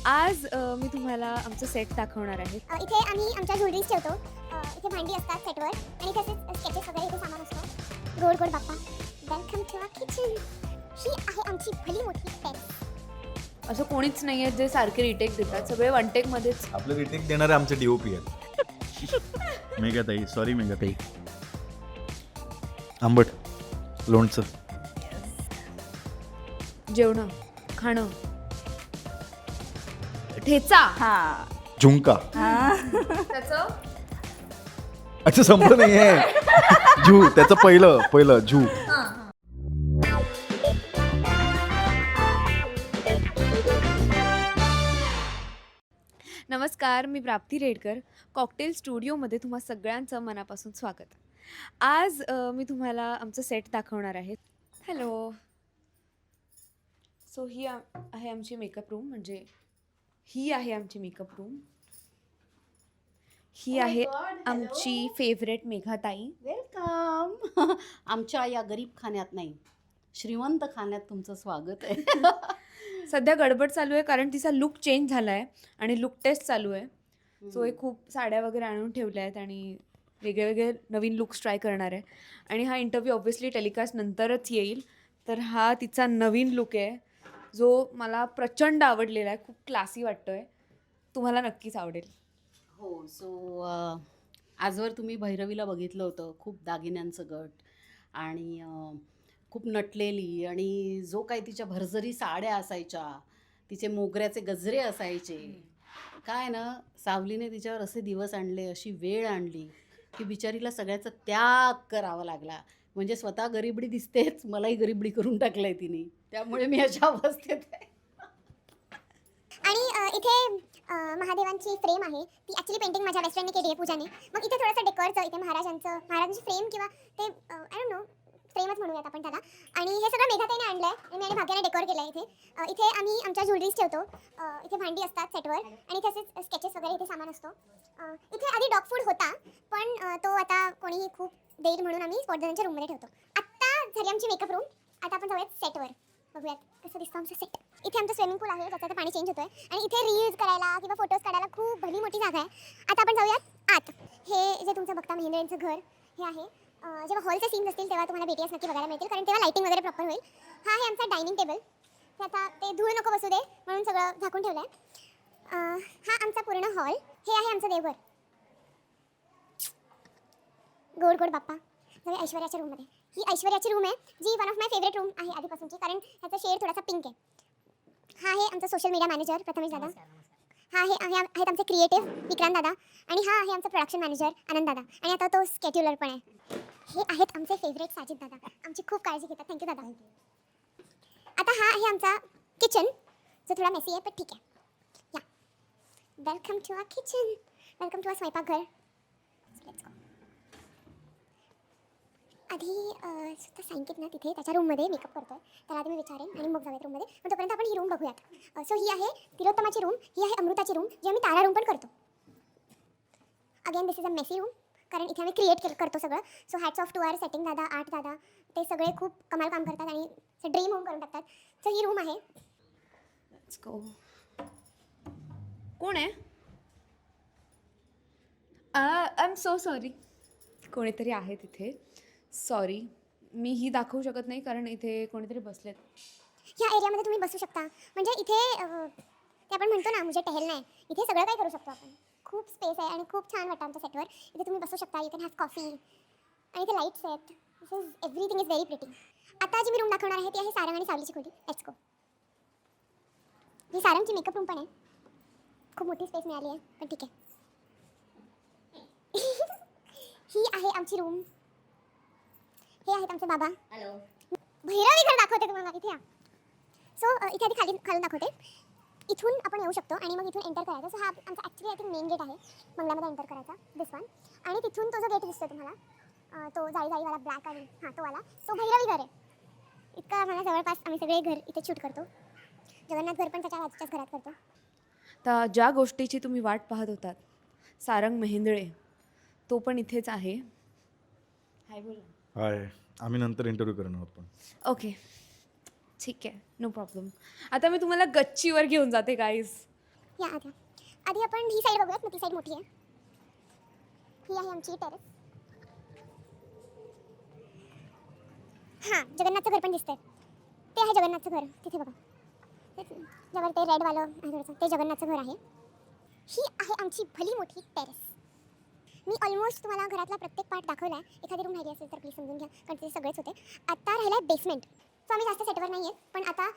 आज मी तुम्हाला आमचं सेट दाखवणार आहे. इथे आम्ही आमच्या ज्वेलरीज ठेवतो. इथे भांडी असतात सेटवर आणि इथे असे स्केचेस वगैरे इथे सामान असतो. गोड गोड बाप्पा, वेलकम टू आवर किचन. ही आहे आमची भली मोठी टेरेस. असं कोणीच नाही आहे जे सारखे रिटेक देतात. सगळे वन टेकमध्येच. आपलं रिटेक देणारे आमचे DOP आहेत. मेघाताई, सॉरी मेघाताई. आंबट लोणचं, जेवणं, खाणं, ठेचा. झुंका. त्याचं अच्छा संपलं नाहीये. झू त्याचं पहिलं झू. नमस्कार, मी प्राप्ती रेडकर. कॉकटेल स्टुडिओमध्ये तुम्हा सगळ्यांचं मनापासून स्वागत. आज मी तुम्हाला आमचं सेट दाखवणार आहे. हॅलो. सो ही आहे आमची मेकअप रूम. म्हणजे ही आहे आमची मेकअप रूम. ही आहे आमची फेवरेट मेघाताई. वेलकम. आमच्या या गरीब खाण्यात नाही, श्रीमंत खाण्यात तुमचं स्वागत आहे. सध्या गडबड चालू आहे कारण तिचा लुक चेंज झाला आहे आणि लुक टेस्ट चालू आहे. सो हे खूप साड्या वगैरे आणून ठेवल्या आहेत आणि वेगळे वेगळे नवीन लुक्स ट्राय करणार आहे. आणि हा इंटरव्ह्यू ऑब्व्हियसली टेलिकास्ट नंतरच येईल. तर हा तिचा नवीन लुक आहे जो मला प्रचंड आवडलेला आहे. खूप क्लासी वाटतो आहे. तुम्हाला नक्कीच आवडेल. हो. सो आजवर तुम्ही भैरवीला बघितलं होतं, खूप दागिन्यांचं गट आणि खूप नटलेली, आणि जो काही तिच्या भरजरी साड्या असायच्या, तिचे मोगऱ्याचे गजरे असायचे. काय ना, सावलीने तिच्यावर असे दिवस आणले, अशी वेळ आणली की बिचारीला सगळ्याचा त्याग करावा लागला. म्हणजे स्वतः गरिबडी दिसतेच, मलाही गरिबडी करून टाकलंय तिने. त्यामुळे मी अशा अवस्थेत आहे. आणि इथे महादेवांची फ्रेम आहे. ती ॲक्च्युली पेंटिंग माझ्या बेस्ट फ्रेंडने केली आहे, पूजाने. मग इथे थोडंसं डेकोरचं, इथे महाराजांची फ्रेम किंवा ते आय डोंट नो, फ्रेमच म्हणूयात आपण त्याला. आणि हे सगळं मेघाताईने आणलं आहे आणि मी आणि भाग्याने डेकोर केलं आहे. इथे आम्ही आमच्या ज्वेलरीज ठेवतो. इथे भांडी असतात सेटवर आणि इथे असे स्केचेस वगैरे इथे सामान असतो. इथे आधी डॉग फूड होता, पण तो आता कोणीही खूप देईल म्हणून आम्ही स्पॉटजनच्या रूममध्ये ठेवतो. आत्ता झाली आमची मेकअप रूम. आता आपण जाऊयात सेटवर, बघूयात कसं दिसतं आमचं सेट. इथे आमचं स्विमिंग पूल आहे, ज्याचं पाणी चेंज होतोय आणि इथे रील्स करायला किंवा फोटोज काढायला खूप भली मोठी जागा आहे. आता आपण जाऊयात आत. हे जे तुमचं बघता महेंद्र घर हे आहे. जेव्हा हॉलचे सीन्स असतील तेव्हा तुम्हाला BTS नक्की बघायला मिळतील, कारण तेव्हा लाईटिंग वगैरे प्रॉपर होईल. हा आहे आमचा डायनिंग टेबल. ते आता ते धूळ नको बसू दे म्हणून सगळं झाकून ठेवलं आहे. हा आमचा पूर्ण हॉल. हे आहे आमचं देवघर. गोड गोड बाप्पा. जाऊया ऐश्वर्याच्या रूममध्ये. ही ऐश्वर्याची रूम आहे, जी one of my favourite room आहे आधीपासूनची, कारण ह्याचा शेड थोडासा पिंक आहे. हा आहे आमचा सोशल मीडिया मॅनेजर प्रथमेश दादा. हा आहेत आमचे क्रिएटिव्ह विक्रांत दादा. आणि हा आहे आमचा प्रोडक्शन मॅनेजर आनंद दादा. आणि आता तो स्केड्युलर पण आहे. हे आहेत आमचे फेवरेट साजिद दादा. आमची खूप काळजी घेतात. थँक्यू दादा. आता हा आहे आमचा किचन, जो थोडा मेसी आहे पण ठीक आहे. या, welcome to our kitchen, welcome to our स्वयंपाकघर. आधी सुद्धा सांगितलं ना, तिथे त्याच्या रूममध्ये मेकअप करतोय, त्याला आधी मी विचारेन आणि मग जाऊयात रूममध्ये. पण तोपर्यंत आपण ही रूम बघूयात. सो ही आहे तिलोत्तमाची रूम, ही आहे अमृताची रूम, जी आम्ही तारा रूम पण करतो. Again this is a messy room, कारण इथे आम्ही क्रिएट करतो सगळं. So hats off to our setting दादा, आर्ट दादा. ते सगळे खूप कमाल काम करतात आणि ड्रीम होम करून टाकतात. सो ही रूम आहे. Let's go. कोण आहे? I am so sorry. कोणीतरी आहे तिथे. सॉरी, मी ही दाखवू शकत नाही कारण इथे कोणीतरी बसलेत. ह्या एरियामध्ये तुम्ही बसू शकता. म्हणजे इथे ते आपण म्हणतो ना, मुझे टहलना है. इथे सगळं काय करू शकतो आपण. खूप स्पेस आहे आणि खूप छान वाटतं आमच्या सेटवर. इथे तुम्ही बसू शकता. You can have coffee. आणि इथे लाईट्स आहेत. This is everything is very pretty. आता जी मी रूम दाखवणार आहे ती आहे सारंग आणि सावलीची खोली. Let's go. ही सारंगची मेकअप रूम पण आहे. खूप मोठी स्पेस मिळाली आहे पण ठीक आहे. ही आहे आमची रूम. हे आहेत आमचे बाबा. हॅलो. भैरवी घर दाखवते तुम्हाला. इथे या. सो इथे आधी खालून दाखवते. इथून आपण येऊ शकतो आणि मग इथून एंटर करायचं. सो हा आमचा actually I think main gate आहे बंगल्यामध्ये एंटर करायचा, दिस वन. आणि तिथून तो जो गेट दिसतो तुम्हाला, तो जाळीवाला ब्लॅक आणि तो वाला, तो भैरवी घर आहे. इतका आम्हाला जवळपास आम्ही सगळे घर इथे शूट करतो. जगन्नाथ घर पण त्याच्या बाजूच्याच घरात करतो. तर ज्या गोष्टीची तुम्ही वाट पाहत होतात, सारंग मेहेंदळे, तो पण इथेच आहे. हाय बोला. हाय, आम्ही नंतर इंटरव्ह्यू करणार आहोत पण. ओके, ठीक आहे, नो प्रॉब्लेम. आता मी तुम्हाला गच्चीवर घेऊन जाते गाईज. या आधी आपण ही साईड बघूयात, मग ती साईड मोठी आहे. ही आहे आमची टेरेस. हां, जगन्नाथचं घर पण दिसतंय. ते आहे जगन्नाथचं घर, तिथे बघा. तेच ज्यावर ते रेडवालं आहे थोडंसं, ते जगन्नाथचं घर आहे. ही आहे आमची भली मोठी टेरेस. मी ऑलमोस्ट तुम्हाला घरातला प्रत्येक पार्ट दाखवला आहे. एखादी रूम राहिली असेल तर प्लीज समजून घ्या, कारण ते सगळेच होते. आता राहिला आहे बेसमेंट. सो आम्ही जास्त सेटवर नाही आहेत, पण आता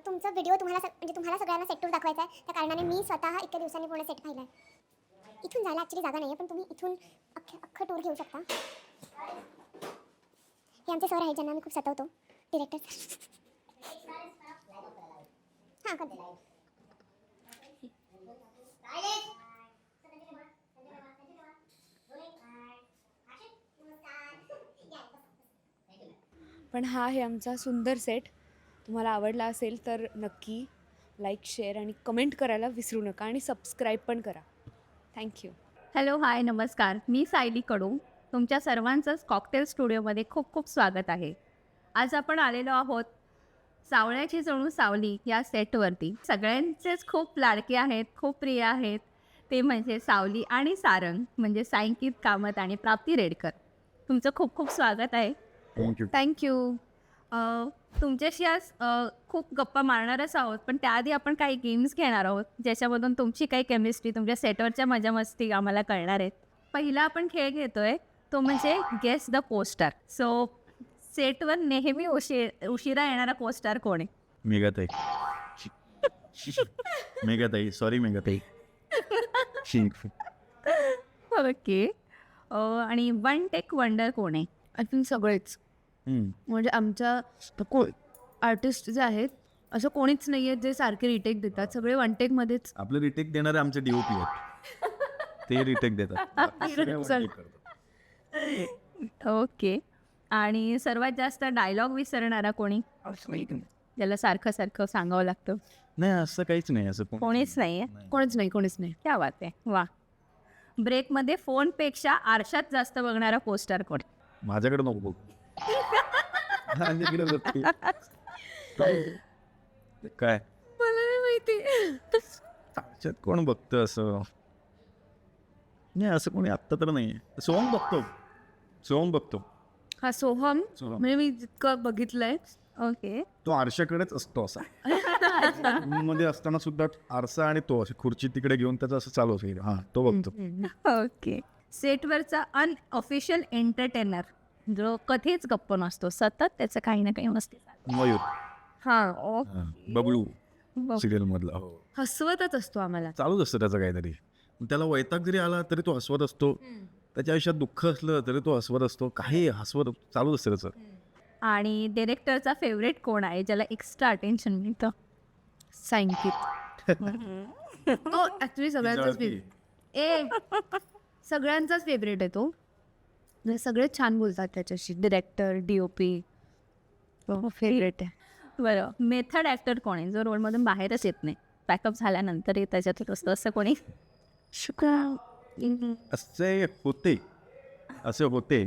तुमचा व्हिडिओ म्हणजे तुम्हाला सगळ्यांना सेट टूर दाखवायचा आहे. त्या कारणाने मी स्वतः इतक्या दिवसांनी पूर्ण सेट पाहिला आहे. इथून जायला ॲक्च्युली जागा नाही आहे, पण तुम्ही इथून अख्खं टूर घेऊ शकता. हे आमचे सर आहेत ज्यांना मी खूप सतवतो, डिरेक्टर. हां, कर दे. पण हा आहे आमचा सुंदर सेट. तुम्हाला आवडला असेल तर नक्की लाईक, शेअर आणि कमेंट करायला विसरू नका आणि सबस्क्राईब पण करा. थँक्यू. हॅलो, हाय, नमस्कार. मी सायली कडू. तुमच्या सर्वांचंच कॉकटेल स्टुडिओमध्ये खूप खूप स्वागत आहे. आज आपण आलेलो आहोत सावळ्याची जणू सावली या सेटवरती. सगळ्यांचेच खूप लाडके आहेत, खूप प्रिय आहेत. ते म्हणजे सावली आणि सारंग, म्हणजे सायंकित कामत आणि प्राप्ती रेडकर. तुमचं खूप खूप स्वागत आहे. थँक्यू. थँक्यू. तुमच्याशी आज खूप गप्पा मारणारच आहोत, पण त्याआधी आपण काही गेम्स घेणार आहोत ज्याच्यामधून तुमची काही केमिस्ट्री, तुमच्या सेटवरच्या मजा मस्ती आम्हाला कळणार आहेत. पहिला आपण खेळ घेतोय तो म्हणजे गेस द पोस्टर. सो सेटवर नेहमी उशिरा येणारा पोस्टर कोण आहे? मेघाताई. मेघाताई, सॉरी मेघाताई. ओके. आणि वन टेक वंडर कोण आहे? आय थिंक सगळेच. म्हणजे आमच्या आर्टिस्ट जे आहेत असं कोणीच नाही आहे जे सारखे रिटेक देतात. सगळे वन टेकमध्येच. आपले रिटेक देणारे आमचे DOP आहेत, ते रिटेक देतात. बाकी सगळे one take करतात. ओके. आणि सर्वात जास्त डायलॉग विसरणारा कोणी, ज्याला सारखं सारखं सांगावं लागतं? नाही, असं काहीच नाही. असं कोणीच नाही आहे. कोणीच नाही. क्या बात आहे, वा. ब्रेकमध्ये फोनपेक्षा आरशात जास्त बघणारा पोस्टर कोण? माझ्याकडे नको बघ. माझ्याकडे बघते. काय मला नाही माहिती. त्याच्यात कोण बघतं असं? नाही, असं कोणी आत्ता तर नाही. सोहम बघतो. हा सोहम. सोहम. म्हणजे मी जितकं बघितलंय. ओके. तो आरशाकडेच असतो असा. मध्ये असताना सुद्धा आरसा आणि तो अशी खुर्ची तिकडे घेऊन त्याचं असं चालू असेल. हां, तो बघतो. ओके. सेटवरचा अनऑफिशियल एंटरटेनर जो कधीच गप्प नसतो, सतत त्याचं काही ना काही मस्ती चालू. मयूर. हा. हां, बबलू सिरियल मधला. हो, हसवतच असतो आम्हाला. चालूच असतं त्याचं काहीतरी. त्याला वैताग जरी आला तरी तो हसवत असतो. त्याच्या आयुष्यात दुःख असलं तरी तो हसवत असतो. काही हसवत चालूच असतं त्याचं. आणि डिरेक्टरचा फेवरेट कोण आहे ज्याला एक्स्ट्रा अटेन्शन मिळतं? सांकित. तो ऍक्च्युली सगळ्यांचाच सगळ्यांचाच फेवरेट आहे तो. म्हणजे सगळे छान बोलतात त्याच्याशी. डिरेक्टर, DOP फेवरेट आहे. बरं, मेथड ॲक्टर कोण आहे जो रोलमधून बाहेरच येत नाही, पॅकअप झाल्यानंतरही त्याच्यातच असतं, असं कोणी? असे होते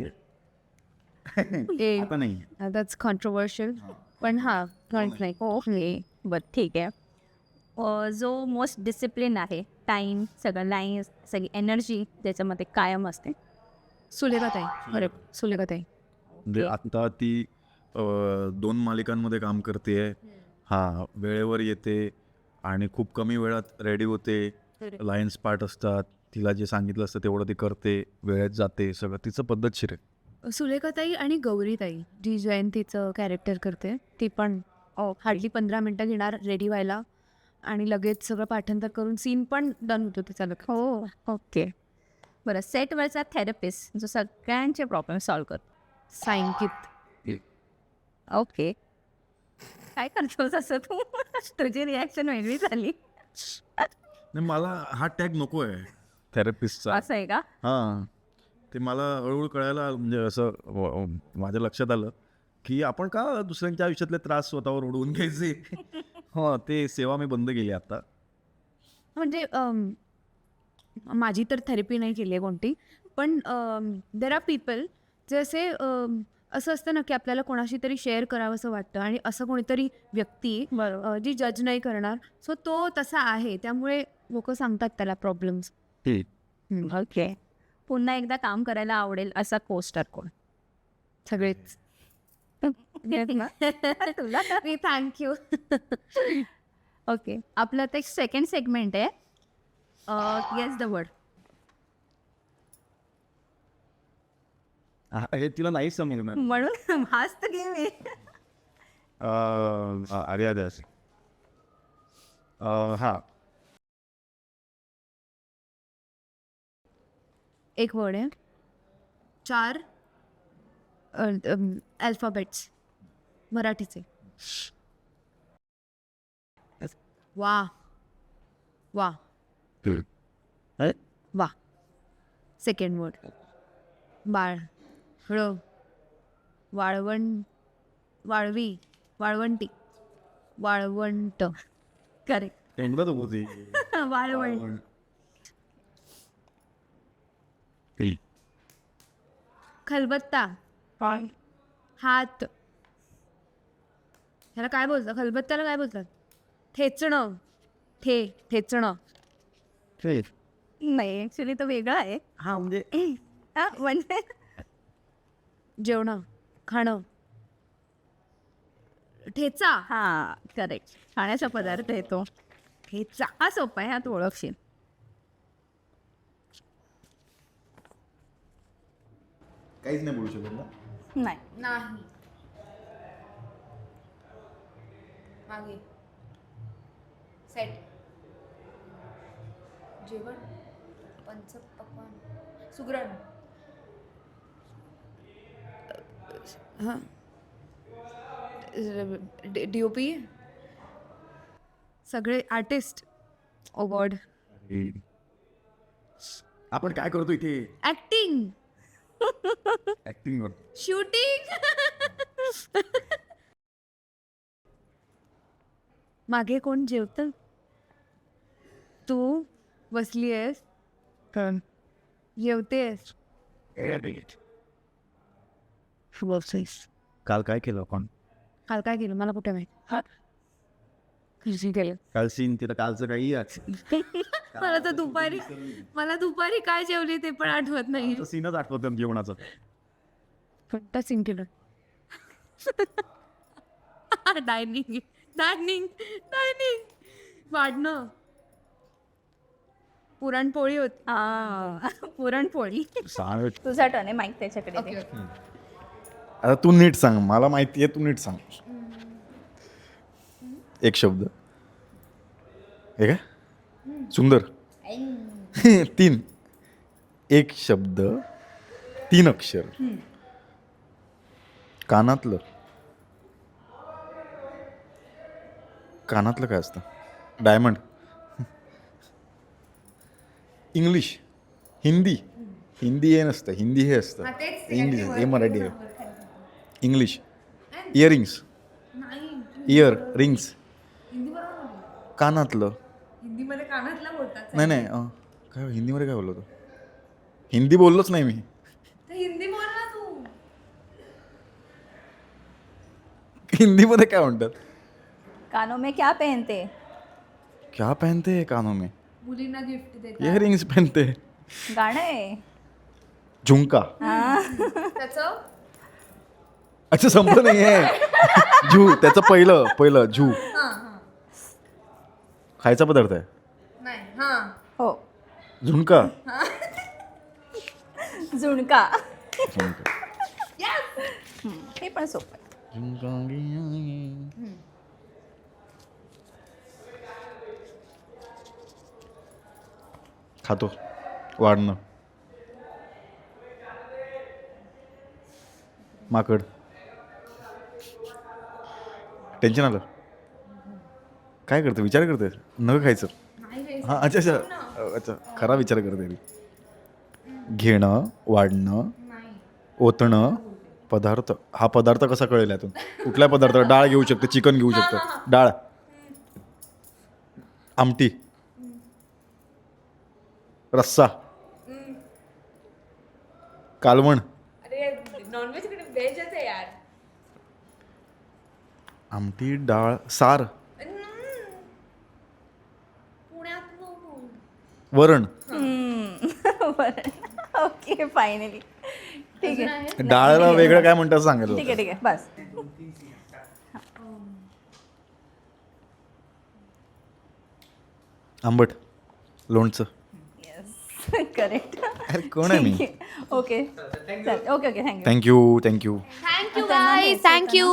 आता नाही. That's controversial. पण हा नाही. ओके, बरं, ठीक आहे. जो मोस्ट डिसिप्लिन आहे, टाईम, सगळं लाईन्स, सगळी एनर्जी त्याच्यामध्ये कायम असते? सुलेखाताई. अरे सुलेखाताई. म्हणजे आता ती 2 मालिकांमध्ये काम करते. हा, वेळेवर येते आणि खूप कमी वेळात रेडी होते. लाईन्स पार्ट असतात, तिला जे सांगितलं असतं तेवढं ती करते, वेळेत जाते, सगळं तिचं पद्धतशीर आहे. सुलेखाताई आणि गौरीताई जी जयंतीचं कॅरेक्टर करते, ती पण हार्डली 15 मिनटं घेणार रेडी व्हायला आणि लगेच सगळं पाठांतर करून सीन पण डन होतो तिचा. हो, ओके. बरं, सेटवरचा थेरपिस्ट जो सगळ्यांचे प्रॉब्लेम सॉल्व करतो? सांकित. ओके. काय करतोस असं तू? तुझी रिॲक्शन वेगळी झाली. नाही, मला हा टॅग नको आहे थेरपिस्टचा. असं आहे का? हां, ते मला हळूहळू कळायला, म्हणजे असं माझ्या लक्षात आलं की आपण का दुसऱ्यांच्या आयुष्यातले त्रास स्वतःवर ओढवून घ्यायचे. हो, ते सेवा मी बंद केली आता. म्हणजे माझी तर थेरपी नाही केली आहे कोणती, पण देर आर पीपल जे असे असं असतं ना की आपल्याला कोणाशी तरी शेअर करावं असं वाटतं आणि असं कोणीतरी व्यक्ती बरोबर. जी जज नाही करणार. सो तो तसा आहे, त्यामुळे लोक सांगतात त्याला प्रॉब्लेम्स. ओके. पुन्हा एकदा काम करायला आवडेल असा कोस्टर कोण? सगळेच. तुला मी थँक्यू. ओके. आपलं आता एक सेकंड सेगमेंट आहे. Yes the word. हे तिला नाही समजणार. म्हणून हाच तर गेम आहे. आर्या दास. हा एक वर्ड आहे, 4 अल्फाबेट्स मराठीचे. वा वा वा. सेकंड वर्ड, बाळ, ळ, वाळवण, वाळवी, वाळवंटी, वाळवंट. करेक्ट. एंडला तो होती. वाळवण. खलबत्ता, हात. ह्याला काय बोलतात? खलबत्त्याला काय बोलतात? ठेचणं. ठेचणं. नाही ऍक्च्युली तो वेगळा आहे. हा म्हणजे म्हणजे जेवणं, खाणं. ठेचा. हा करेक्ट. खाण्याचा पदार्थ आहे तो. ठेचा. हा सोपा आहे, हा तू ओळखशील. काहीच नाही बोलू शकत ना. नाही. नाही. मागे. सेट. जेवण, पंचपक्वान्न, सुगरण. हां. DOP. सगळे आर्टिस्ट. ओ गॉड. आपण काय करतो इथे? ऍक्टिंग. ऍक्टिंग करतो. शूटिंग. मागे कोण जेवतं? तू बसली आहेस, जेवतेस. काल काय केलं आपण? काल काय केलं मला कुठे माहिती. केलं काल सीन तिला कालचं काही मला दुपारी काय जेवली ते पण आठवत नाही. सीनच आठवत जेवणाचं. फक्त सीन केलं. डायनिंग वाढणं. पुरणपोळी होती. पुरणपोळी. सांग. तुझा टर्न आहे, माईक त्याच्याकडे दे. आता तू नीट सांग, मला माहिती आहे, तू नीट सांग. एक शब्द. हे काय सुंदर. 3. एक शब्द 3 अक्षर. कानातलं काय असतं? डायमंड. इंग्लिश. हिंदी हे नसतं, हिंदी हे असतं. इंग्लिश हे मराठी आहे. इंग्लिश. इयरिंग्स. Ear rings. कानातलं. हिंदीमध्ये कानातलं बोलतात. नाही काय हिंदीमध्ये काय बोललो होतो? हिंदी बोललोच नाही मी. हिंदी बोल ना तू. हिंदीमध्ये काय म्हणतात? कानों में क्या पहनते? क्या पहनते हैं कानों में? मुलींना गिफ्ट देतात. इयरिंग्स पहनते हैं. गाणं आहे. झुमका. त्याचं अच्छा संपलं नाही आहे. झू त्याचं पहिलं झू. खायचा पदार्थ आहे. नाही. हां. हो. झुणका. झुणका. झुणका. हे पण सोपं आहे. खातो. वाढणं. माकड. टेन्शन आलं. काय करते? विचार करते. न खायचं. हां अच्छा खरा विचार करते. घेणं, वाढणं, ओतणं, पदार्थ. हा पदार्थ कसा कळेल यातून? कुठल्या पदार्थ? डाळ घेऊ शकतो, चिकन घेऊ शकतो. डाळ. आमटी. रस्सा. कालवण. अरे नॉनव्हेज कडे व्हेजच आहे यार. आमटी डाळ सार पुण्यात वरण ओके फायनली ठीक आहे डाळला वेगळं काय म्हणतात सांगितलं ठीक आहे ठीक आहे बस. आंबट लोणचं. करेक्ट. अरे कोण आहे मी? Okay okay okay thank you. Thank you thank you. Thank you guys, thank you.